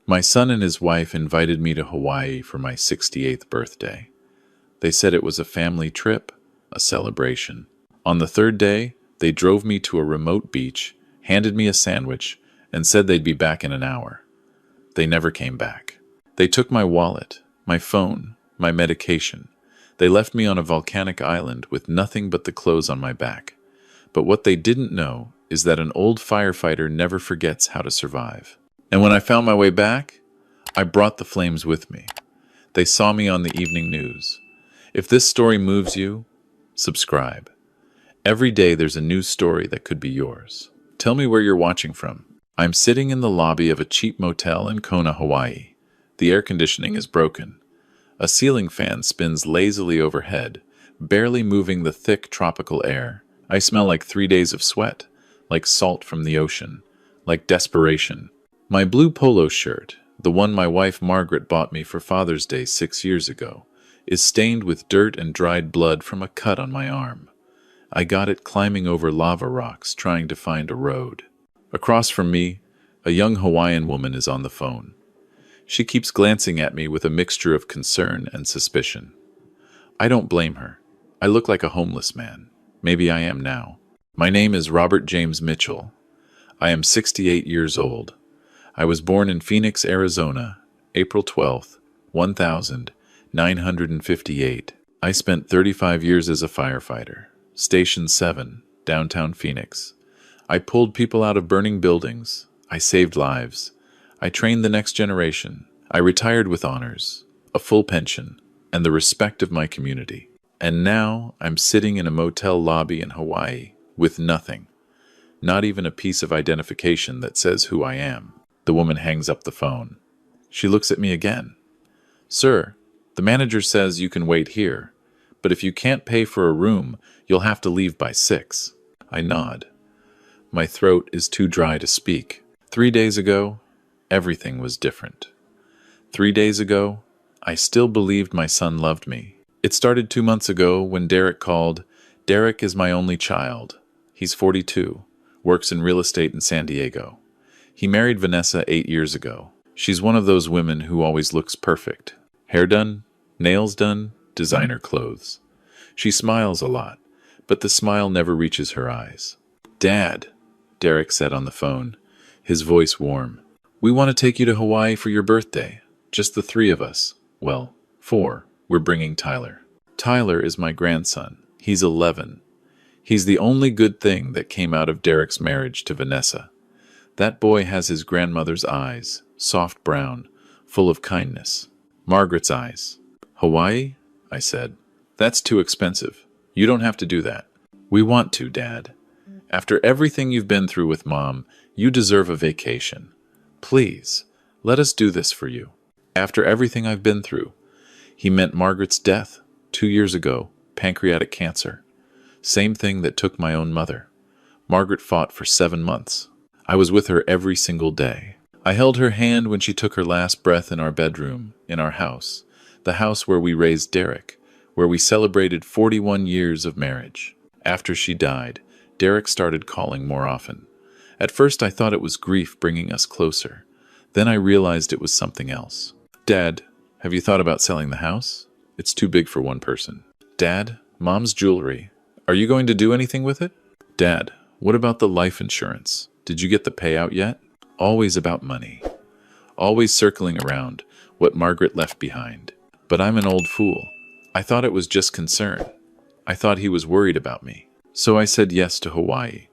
My son and his wife invited me to Hawaii for my 68th birthday. They said it was a family trip, a celebration. On the third day, they drove me to a remote beach, handed me a sandwich, and said they'd be back in an hour. They never came back. They took my wallet, my phone, my medication. They left me on a volcanic island with nothing but the clothes on my back. But what they didn't know is that an old firefighter never forgets how to survive. And when I found my way back, I brought the flames with me. They saw me on the evening news. If this story moves you, subscribe. Every day there's a new story that could be yours. Tell me where you're watching from. I'm sitting in the lobby of a cheap motel in Kona, Hawaii. The air conditioning is broken. A ceiling fan spins lazily overhead, barely moving the thick tropical air. I smell like 3 days of sweat, like salt from the ocean, like desperation. My blue polo shirt, the one my wife Margaret bought me for Father's Day 6 years ago, is stained with dirt and dried blood from a cut on my arm. I got it climbing over lava rocks trying to find a road. Across from me, a young Hawaiian woman is on the phone. She keeps glancing at me with a mixture of concern and suspicion. I don't blame her. I look like a homeless man. Maybe I am now. My name is Robert James Mitchell. I am 68 years old. I was born in Phoenix, Arizona, April 12th, 1958. I spent 35 years as a firefighter. Station 7, downtown Phoenix. I pulled people out of burning buildings. I saved lives. I trained the next generation. I retired with honors, a full pension, and the respect of my community. And now I'm sitting in a motel lobby in Hawaii with nothing, not even a piece of identification that says who I am. The woman hangs up the phone. She looks at me again. Sir, the manager says you can wait here, but if you can't pay for a room, you'll have to leave by 6. I nod. My throat is too dry to speak. 3 days ago, everything was different. 3 days ago, I still believed my son loved me. It started 2 months ago when Derek called. Derek is my only child. He's 42, works in real estate in San Diego. He married Vanessa 8 years ago. She's one of those women who always looks perfect. Hair done, nails done, designer clothes. She smiles a lot, but the smile never reaches her eyes. Dad, Derek said on the phone, his voice warm. We want to take you to Hawaii for your birthday. Just the 3 of us. Well, 4. We're bringing Tyler. Tyler is my grandson. He's 11. He's the only good thing that came out of Derek's marriage to Vanessa. That boy has his grandmother's eyes, soft brown, full of kindness. Margaret's eyes. Hawaii? I said. That's too expensive. You don't have to do that. We want to, Dad. After everything you've been through with Mom, you deserve a vacation. Please, let us do this for you. After everything I've been through. He meant Margaret's death, 2 years ago, pancreatic cancer. Same thing that took my own mother. Margaret fought for 7 months. I was with her every single day. I held her hand when she took her last breath in our bedroom, in our house, the house where we raised Derek, where we celebrated 41 years of marriage. After she died, Derek started calling more often. At first I thought it was grief bringing us closer. Then I realized it was something else. Dad, have you thought about selling the house? It's too big for one person. Dad, Mom's jewelry. Are you going to do anything with it? Dad, what about the life insurance? Did you get the payout yet? Always about money. Always circling around what Margaret left behind. But I'm an old fool. I thought it was just concern. I thought he was worried about me. So I said yes to Hawaii.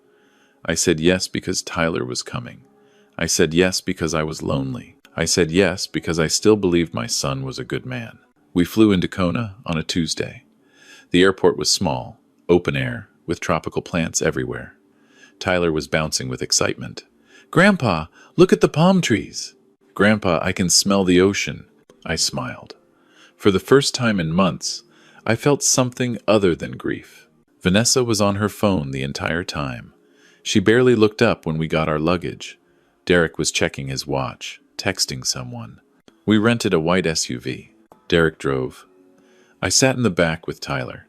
I said yes because Tyler was coming. I said yes because I was lonely. I said yes because I still believed my son was a good man. We flew into Kona on a Tuesday. The airport was small, open air, with tropical plants everywhere. Tyler was bouncing with excitement. Grandpa, look at the palm trees. Grandpa, I can smell the ocean. I smiled. For the first time in months, I felt something other than grief. Vanessa was on her phone the entire time. She barely looked up when we got our luggage. Derek was checking his watch, texting someone. We rented a white SUV. Derek drove. I sat in the back with Tyler.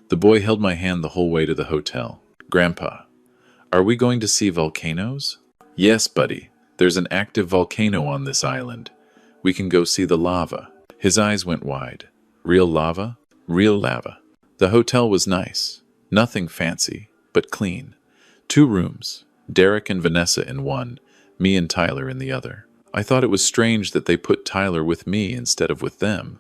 The boy held my hand the whole way to the hotel. Grandpa, are we going to see volcanoes? Yes, buddy. There's an active volcano on this island. We can go see the lava. His eyes went wide. Real lava? Real lava. The hotel was nice. Nothing fancy, but clean. 2 rooms. Derek and Vanessa in one, me and Tyler in the other. I thought it was strange that they put Tyler with me instead of with them,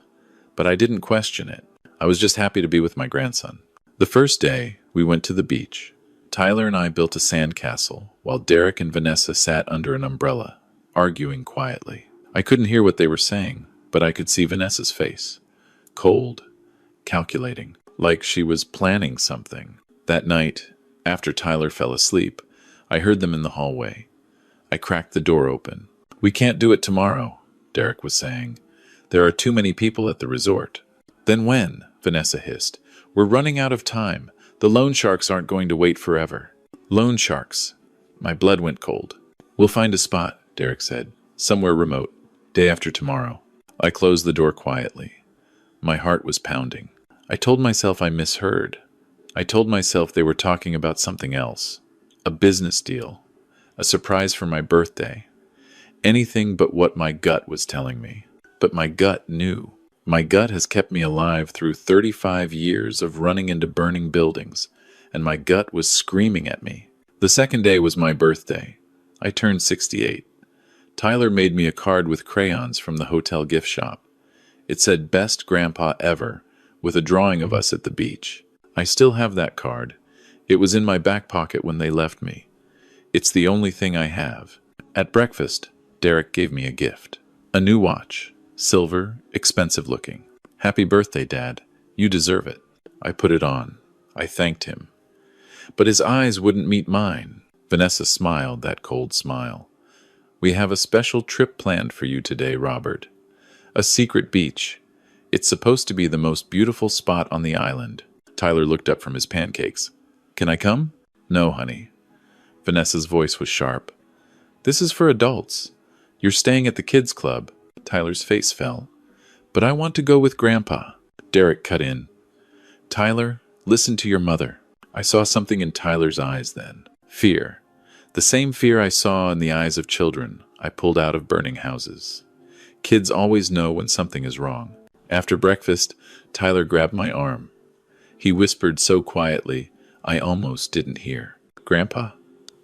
but I didn't question it. I was just happy to be with my grandson. The first day, we went to the beach. Tyler and I built a sandcastle, while Derek and Vanessa sat under an umbrella, arguing quietly. I couldn't hear what they were saying, but I could see Vanessa's face. Cold, calculating, like she was planning something. That night, after Tyler fell asleep, I heard them in the hallway. I cracked the door open. "We can't do it tomorrow," Derek was saying. "There are too many people at the resort." "Then when?" Vanessa hissed. "We're running out of time. The loan sharks aren't going to wait forever." "Loan sharks." My blood went cold. "We'll find a spot," Derek said. "Somewhere remote. Day after tomorrow." I closed the door quietly. My heart was pounding. I told myself I misheard. I told myself they were talking about something else. A business deal. A surprise for my birthday. Anything but what my gut was telling me. But my gut knew. My gut has kept me alive through 35 years of running into burning buildings, and my gut was screaming at me. The second day was my birthday. I turned 68. Tyler made me a card with crayons from the hotel gift shop. It said, "Best Grandpa Ever," with a drawing of us at the beach. I still have that card. It was in my back pocket when they left me. It's the only thing I have. At breakfast, Derek gave me a gift. A new watch. Silver, expensive looking. "Happy birthday, Dad. You deserve it." I put it on. I thanked him. But his eyes wouldn't meet mine. Vanessa smiled that cold smile. "We have a special trip planned for you today, Robert. A secret beach. It's supposed to be the most beautiful spot on the island." Tyler looked up from his pancakes. "Can I come?" "No, honey." Vanessa's voice was sharp. "This is for adults. You're staying at the kids' club." Tyler's face fell. "But I want to go with Grandpa." Derek cut in. "Tyler, listen to your mother." I saw something in Tyler's eyes then. Fear. The same fear I saw in the eyes of children I pulled out of burning houses. Kids always know when something is wrong. After breakfast, Tyler grabbed my arm. He whispered so quietly, I almost didn't hear. "Grandpa,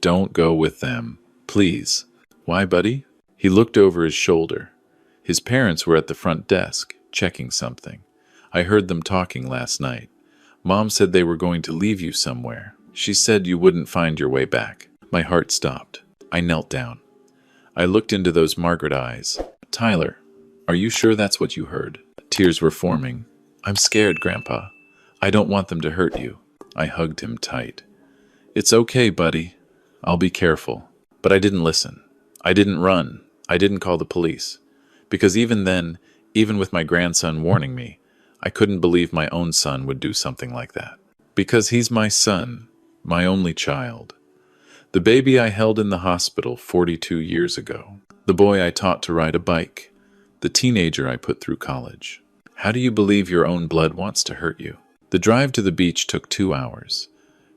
don't go with them. Please." "Why, buddy?" He looked over his shoulder. His parents were at the front desk, checking something. I heard them talking last night. "Mom said they were going to leave you somewhere. She said you wouldn't find your way back." My heart stopped. I knelt down. I looked into those Margaret eyes. "Tyler, are you sure that's what you heard?" Tears were forming. "I'm scared, Grandpa. I don't want them to hurt you." I hugged him tight. "It's okay, buddy. I'll be careful." But I didn't listen. I didn't run. I didn't call the police. Because even then, even with my grandson warning me, I couldn't believe my own son would do something like that. Because he's my son, my only child. The baby I held in the hospital 42 years ago. The boy I taught to ride a bike. The teenager I put through college. How do you believe your own blood wants to hurt you? The drive to the beach took 2 hours.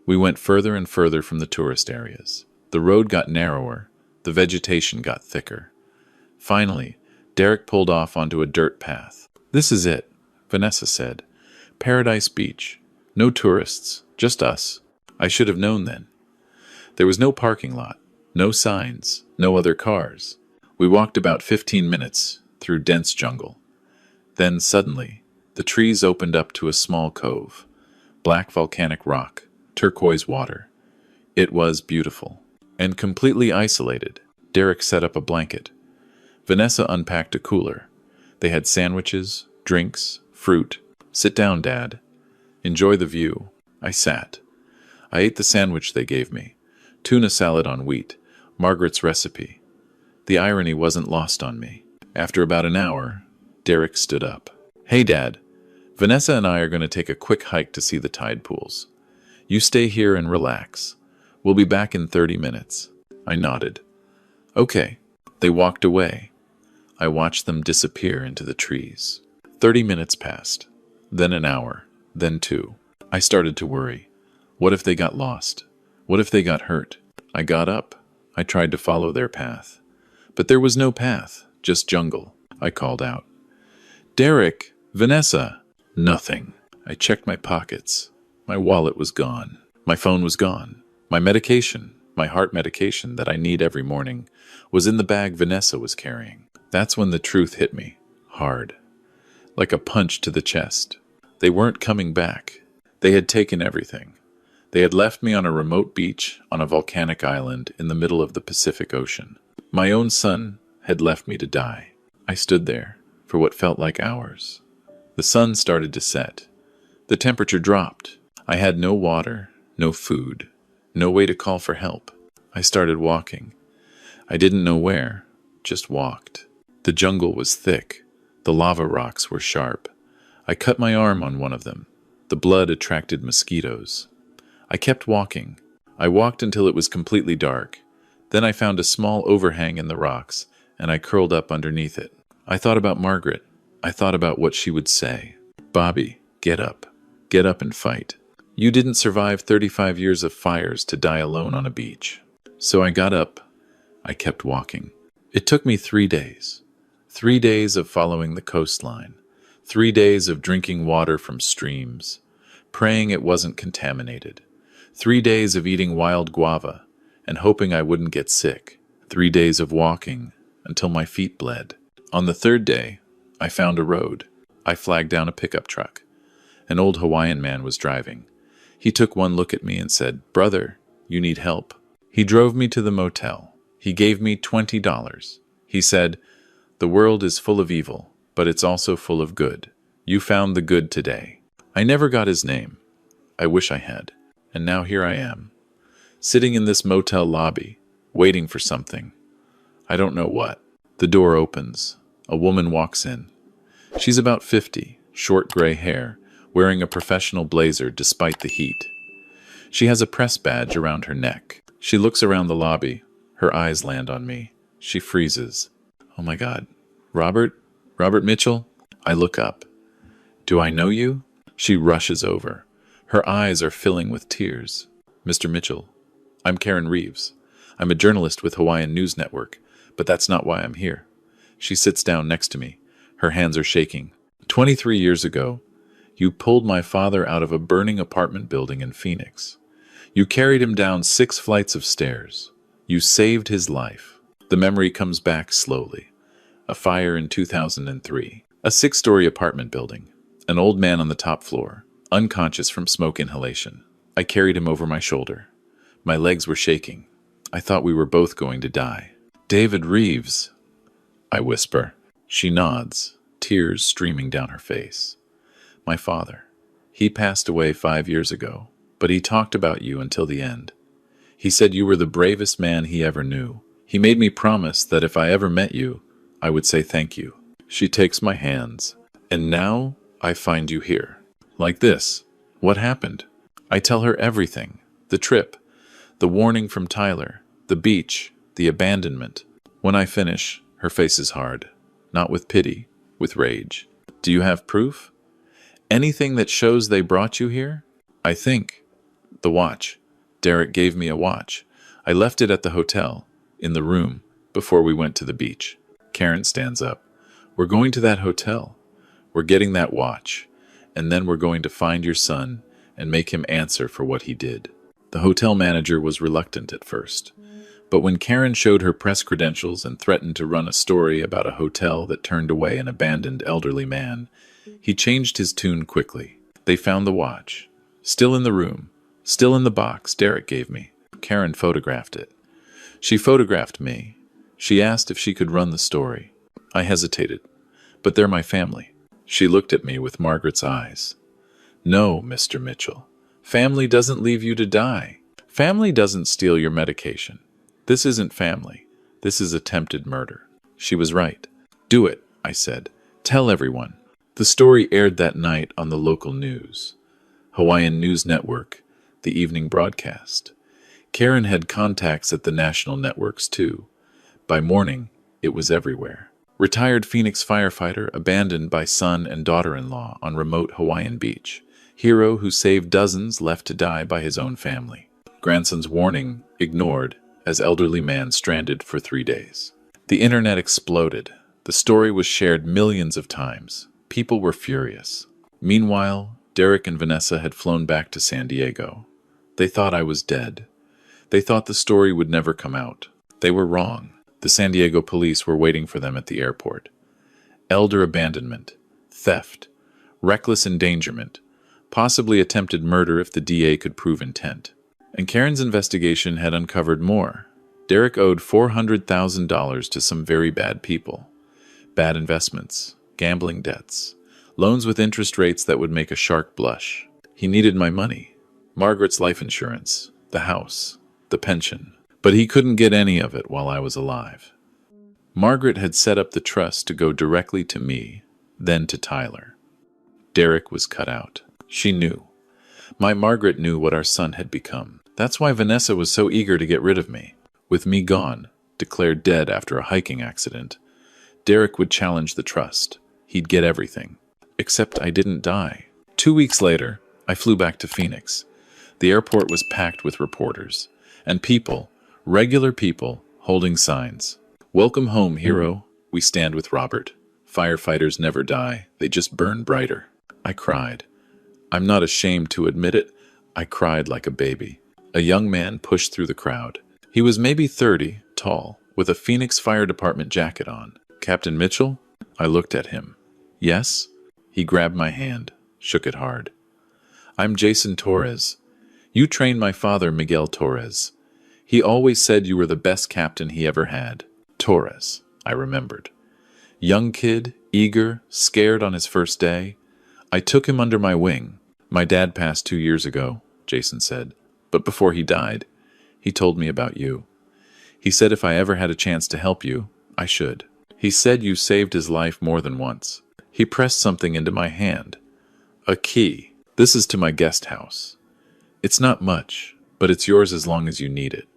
We went further and further from the tourist areas. The road got narrower. The vegetation got thicker. Finally, Derek pulled off onto a dirt path. "This is it," Vanessa said. "Paradise Beach. No tourists, just us." I should have known then. There was no parking lot, no signs, no other cars. We walked about 15 minutes through dense jungle. Then suddenly, the trees opened up to a small cove. Black volcanic rock, turquoise water. It was beautiful. And completely isolated. Derek set up a blanket. Vanessa unpacked a cooler. They had sandwiches, drinks, fruit. "Sit down, Dad. Enjoy the view." I sat. I ate the sandwich they gave me. Tuna salad on wheat, Margaret's recipe. The irony wasn't lost on me. After about an hour, Derek stood up. "Hey, Dad. Vanessa and I are going to take a quick hike to see the tide pools. You stay here and relax. We'll be back in 30 minutes. I nodded. "Okay." They walked away. I watched them disappear into the trees. 30 minutes passed. Then an hour. Then 2. I started to worry. What if they got lost? What if they got hurt? I got up. I tried to follow their path. but there was no path, just jungle. I called out, "Derek, Vanessa." Nothing. I checked my pockets. My wallet was gone. My phone was gone. My medication, my heart medication that I need every morning, was in the bag Vanessa was carrying. That's when the truth hit me, hard, like a punch to the chest. They weren't coming back. They had taken everything. They had left me on a remote beach on a volcanic island in the middle of the Pacific Ocean. My own son had left me to die. I stood there for what felt like hours. The sun started to set. The temperature dropped. I had no water, no food, no way to call for help. I started walking. I didn't know where, just walked. The jungle was thick. The lava rocks were sharp. I cut my arm on one of them. The blood attracted mosquitoes. I kept walking. I walked until it was completely dark. Then I found a small overhang in the rocks, and I curled up underneath it. I thought about Margaret. I thought about what she would say. "Bobby, get up. Get up and fight. You didn't survive 35 years of fires to die alone on a beach." So I got up. I kept walking. It took me 3 days. 3 days of following the coastline. 3 days of drinking water from streams, praying it wasn't contaminated. 3 days of eating wild guava and hoping I wouldn't get sick. 3 days of walking until my feet bled. On the third day, I found a road. I flagged down a pickup truck. An old Hawaiian man was driving. He took one look at me and said, "Brother, you need help." He drove me to the motel. He gave me $20. He said, "The world is full of evil, but it's also full of good. You found the good today." I never got his name. I wish I had. And now here I am, sitting in this motel lobby, waiting for something. I don't know what. The door opens. A woman walks in. She's about 50, short gray hair, wearing a professional blazer despite the heat. She has a press badge around her neck. She looks around the lobby. Her eyes land on me. She freezes. "Oh my God. Robert? Robert Mitchell?" I look up. "Do I know you?" She rushes over. Her eyes are filling with tears. "Mr. Mitchell, I'm Karen Reeves. I'm a journalist with Hawaiian News Network, but that's not why I'm here." She sits down next to me. Her hands are shaking. 23 years ago, you pulled my father out of a burning apartment building in Phoenix. You carried him down 6 flights of stairs. You saved his life. The memory comes back slowly. A fire in 2003. A 6-story apartment building. An old man on the top floor, unconscious from smoke inhalation. I carried him over my shoulder. My legs were shaking. I thought we were both going to die. "David Reeves," I whisper. She nods, tears streaming down her face. "My father. He passed away 5 years ago, but he talked about you until the end. He said you were the bravest man he ever knew. He made me promise that if I ever met you, I would say thank you." She takes my hands. "And now I find you here. Like this. What happened?" I tell her everything. The trip, the warning from Tyler, the beach, the abandonment. When I finish, her face is hard. Not with pity, with rage. "Do you have proof? Anything that shows they brought you here?" "I think. The watch. Derek gave me a watch. I left it at the hotel, in the room, before we went to the beach." Karen stands up. "We're going to that hotel. We're getting that watch. And then we're going to find your son and make him answer for what he did." The hotel manager was reluctant at first. But when Karen showed her press credentials and threatened to run a story about a hotel that turned away an abandoned elderly man, he changed his tune quickly. They found the watch. Still in the room. Still in the box Derek gave me. Karen photographed it. She photographed me. She asked if she could run the story. I hesitated. "But they're my family." She looked at me with Margaret's eyes. "No, Mr. Mitchell. Family doesn't leave you to die. Family doesn't steal your medication. This isn't family. This is attempted murder." She was right. "Do it," I said. "Tell everyone." The story aired that night on the local news. Hawaiian News Network, the evening broadcast. Karen had contacts at the national networks too. By morning, it was everywhere. Retired Phoenix firefighter abandoned by son and daughter-in-law on remote Hawaiian beach. Hero who saved dozens left to die by his own family. Grandson's warning ignored as elderly man stranded for 3 days. The internet exploded. The story was shared millions of times. People were furious. Meanwhile, Derek and Vanessa had flown back to San Diego. They thought I was dead. They thought the story would never come out. They were wrong. The San Diego police were waiting for them at the airport. Elder abandonment, theft, reckless endangerment, possibly attempted murder if the DA could prove intent. And Karen's investigation had uncovered more. Derek owed $400,000 to some very bad people. Bad investments, gambling debts, loans with interest rates that would make a shark blush. He needed my money, Margaret's life insurance, the house, the pension. But he couldn't get any of it while I was alive. Margaret had set up the trust to go directly to me, then to Tyler. Derek was cut out. She knew. My Margaret knew what our son had become. That's why Vanessa was so eager to get rid of me. With me gone, declared dead after a hiking accident, Derek would challenge the trust. He'd get everything. Except I didn't die. 2 weeks later, I flew back to Phoenix. The airport was packed with reporters. And people, regular people, holding signs. "Welcome home, hero. We stand with Robert. Firefighters never die. They just burn brighter." I cried. I'm not ashamed to admit it. I cried like a baby. A young man pushed through the crowd. He was maybe 30, tall, with a Phoenix Fire Department jacket on. "Captain Mitchell?" I looked at him. "Yes?" He grabbed my hand, shook it hard. "I'm Jason Torres. You trained my father, Miguel Torres. He always said you were the best captain he ever had." Torres, I remembered. Young kid, eager, scared on his first day. I took him under my wing. "My dad passed 2 years ago," Jason said. "But before he died, he told me about you. He said if I ever had a chance to help you, I should. He said you saved his life more than once." He pressed something into my hand. "A key. This is to my guest house. It's not much, but it's yours as long as you need it.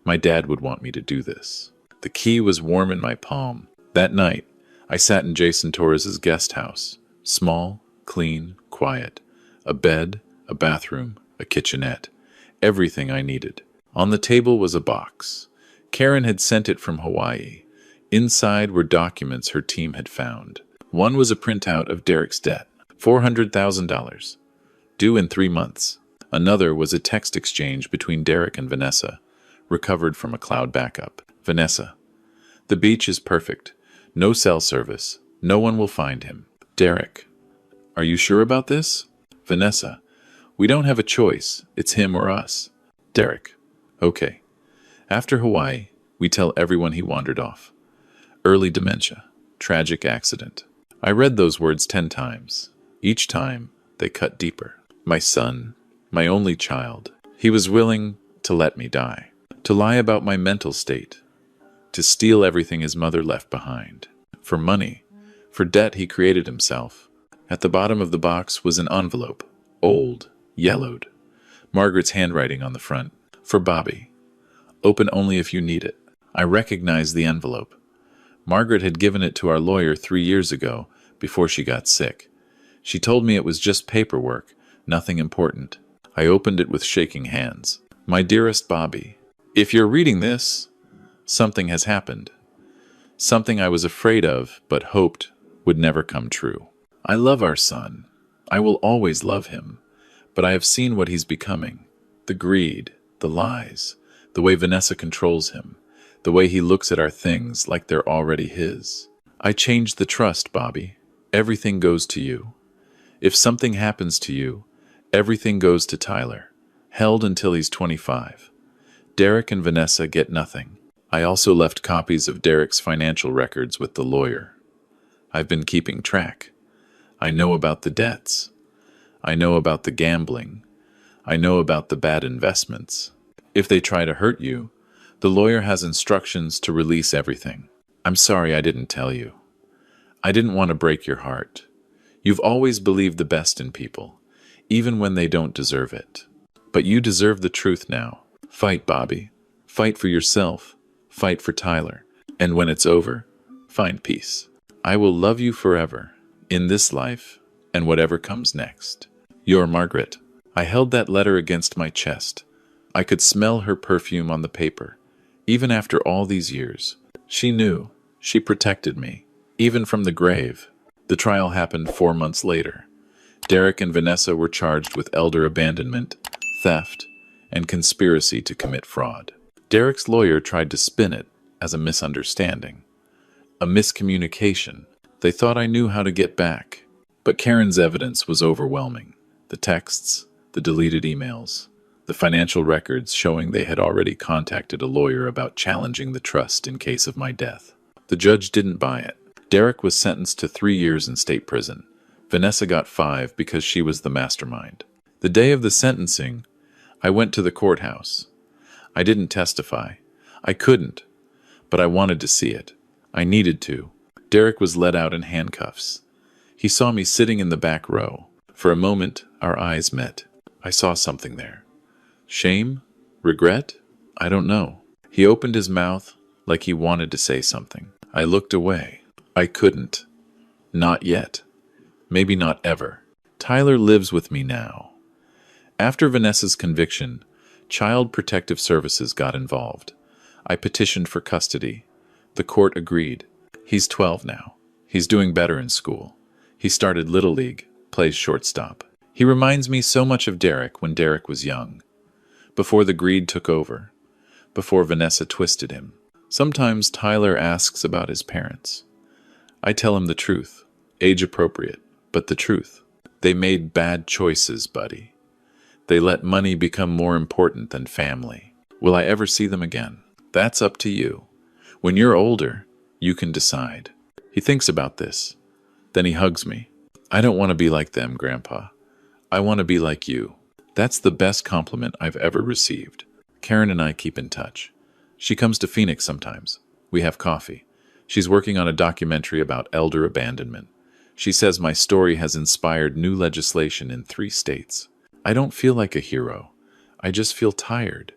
My dad would want me to do this." The key was warm in my palm. That night, I sat in Jason Torres's guest house. Small, clean, quiet. A bed, a bathroom, a kitchenette. Everything I needed. On the table was a box. Karen had sent it from Hawaii. Inside were documents her team had found. One was a printout of Derek's debt, $400,000, due in 3 months. Another was a text exchange between Derek and Vanessa, recovered from a cloud backup. "Vanessa, the beach is perfect. No cell service. No one will find him." "Derek, are you sure about this?" "Vanessa, we don't have a choice. It's him or us." "Derek, okay." After Hawaii, we tell everyone he wandered off. Early dementia. Tragic accident. I read those words 10 times. Each time, they cut deeper. My son, my only child. He was willing to let me die. To lie about my mental state. To steal everything his mother left behind. For money. For debt he created himself. At the bottom of the box was an envelope. Old. Yellowed. Margaret's handwriting on the front. "For Bobby. Open only if you need it." I recognized the envelope. Margaret had given it to our lawyer 3 years ago, before she got sick. She told me it was just paperwork, nothing important. I opened it with shaking hands. "My dearest Bobby, if you're reading this, something has happened. Something I was afraid of, but hoped would never come true. I love our son. I will always love him. But I have seen what he's becoming. The greed, the lies, the way Vanessa controls him, the way he looks at our things like they're already his. I changed the trust, Bobby. Everything goes to you. If something happens to you, everything goes to Tyler, held until he's 25. Derek and Vanessa get nothing. I also left copies of Derek's financial records with the lawyer. I've been keeping track. I know about the debts. I know about the gambling. I know about the bad investments. If they try to hurt you, the lawyer has instructions to release everything. I'm sorry I didn't tell you. I didn't want to break your heart. You've always believed the best in people, even when they don't deserve it. But you deserve the truth now. Fight, Bobby. Fight for yourself. Fight for Tyler. And when it's over, find peace. I will love you forever, in this life and whatever comes next. Your Margaret." I held that letter against my chest. I could smell her perfume on the paper, even after all these years. She knew. She protected me, even from the grave. The trial happened 4 months later. Derek and Vanessa were charged with elder abandonment, theft, and conspiracy to commit fraud. Derek's lawyer tried to spin it as a misunderstanding, a miscommunication. They thought I knew how to get back. But Karen's evidence was overwhelming. The texts, the deleted emails, the financial records showing they had already contacted a lawyer about challenging the trust in case of my death. The judge didn't buy it. Derek was sentenced to 3 years in state prison. Vanessa got 5 because she was the mastermind. The day of the sentencing, I went to the courthouse. I didn't testify. I couldn't, but I wanted to see it. I needed to. Derek was led out in handcuffs. He saw me sitting in the back row. For a moment, our eyes met. I saw something there. Shame? Regret? I don't know. He opened his mouth like he wanted to say something. I looked away. I couldn't. Not yet. Maybe not ever. Tyler lives with me now. After Vanessa's conviction, Child Protective Services got involved. I petitioned for custody. The court agreed. He's 12 now. He's doing better in school. He started Little League, plays shortstop. He reminds me so much of Derek when Derek was young. Before the greed took over. Before Vanessa twisted him. Sometimes Tyler asks about his parents. I tell him the truth. Age appropriate, but the truth. They made bad choices, buddy. They let money become more important than family. Will I ever see them again? That's up to you. When you're older, you can decide. He thinks about this. Then he hugs me. I don't want to be like them, Grandpa. I want to be like you. That's the best compliment I've ever received. Karen and I keep in touch. She comes to Phoenix sometimes. We have coffee. She's working on a documentary about elder abandonment. She says my story has inspired new legislation in 3 states. I don't feel like a hero. I just feel tired.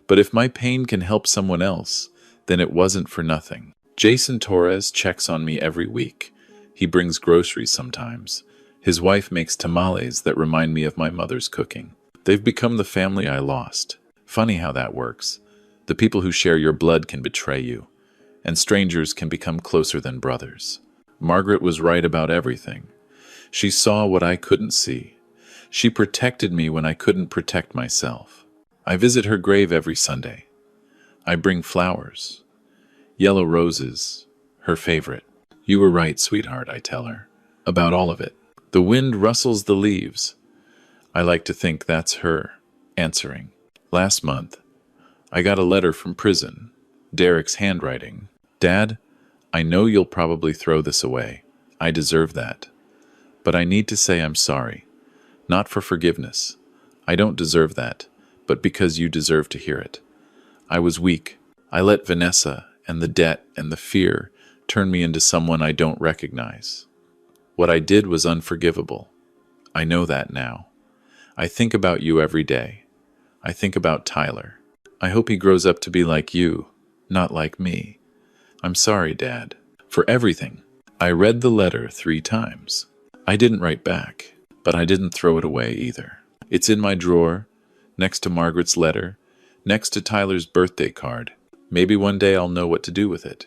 But if my pain can help someone else, then it wasn't for nothing. Jason Torres checks on me every week. He brings groceries sometimes. His wife makes tamales that remind me of my mother's cooking. They've become the family I lost. Funny how that works. The people who share your blood can betray you, and strangers can become closer than brothers. Margaret was right about everything. She saw what I couldn't see. She protected me when I couldn't protect myself. I visit her grave every Sunday. I bring flowers. Yellow roses, her favorite. You were right, sweetheart, I tell her. About all of it. The wind rustles the leaves. I like to think that's her answering. Last month, I got a letter from prison. Derek's handwriting. Dad, I know you'll probably throw this away. I deserve that. But I need to say I'm sorry. Not for forgiveness. I don't deserve that, but because you deserve to hear it. I was weak. I let Vanessa and the debt and the fear turn me into someone I don't recognize. What I did was unforgivable. I know that now. I think about you every day. I think about Tyler. I hope he grows up to be like you, not like me. I'm sorry, Dad, for everything. I read the letter 3 times. I didn't write back, but I didn't throw it away either. It's in my drawer, next to Margaret's letter, next to Tyler's birthday card. Maybe one day I'll know what to do with it.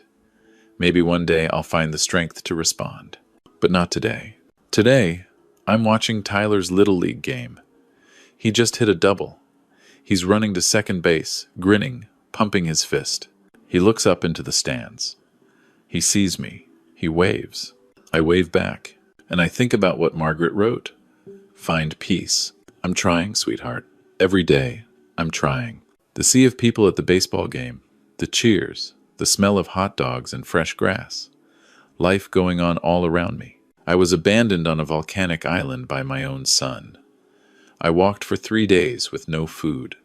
Maybe one day I'll find the strength to respond. But not today. Today, I'm watching Tyler's Little League game. He just hit a double. He's running to second base, grinning, pumping his fist. He looks up into the stands. He sees me. He waves. I wave back, and I think about what Margaret wrote. Find peace. I'm trying, sweetheart. Every day, I'm trying. The sea of people at the baseball game, the cheers, the smell of hot dogs and fresh grass. Life going on all around me. I was abandoned on a volcanic island by my own son. I walked for 3 days with no food,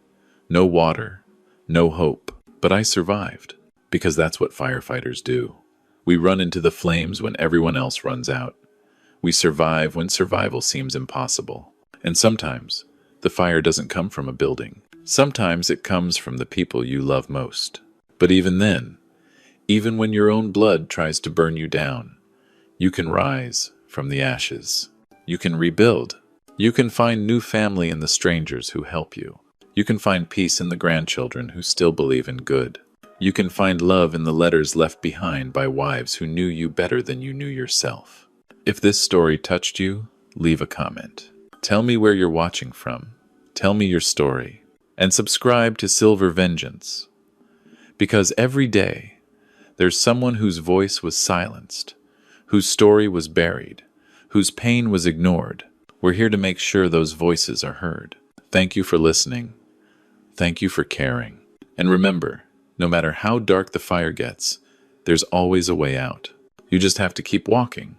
no water, no hope. But I survived, because that's what firefighters do. We run into the flames when everyone else runs out. We survive when survival seems impossible. And sometimes, the fire doesn't come from a building. Sometimes it comes from the people you love most. But even then, even when your own blood tries to burn you down, you can rise from the ashes. You can rebuild. You can find new family in the strangers who help you. You can find peace in the grandchildren who still believe in good. You can find love in the letters left behind by wives who knew you better than you knew yourself. If this story touched you, leave a comment. Tell me where you're watching from. Tell me your story. And subscribe to Silver Vengeance. Because every day, there's someone whose voice was silenced, whose story was buried, whose pain was ignored. We're here to make sure those voices are heard. Thank you for listening. Thank you for caring. And remember, no matter how dark the fire gets, there's always a way out. You just have to keep walking.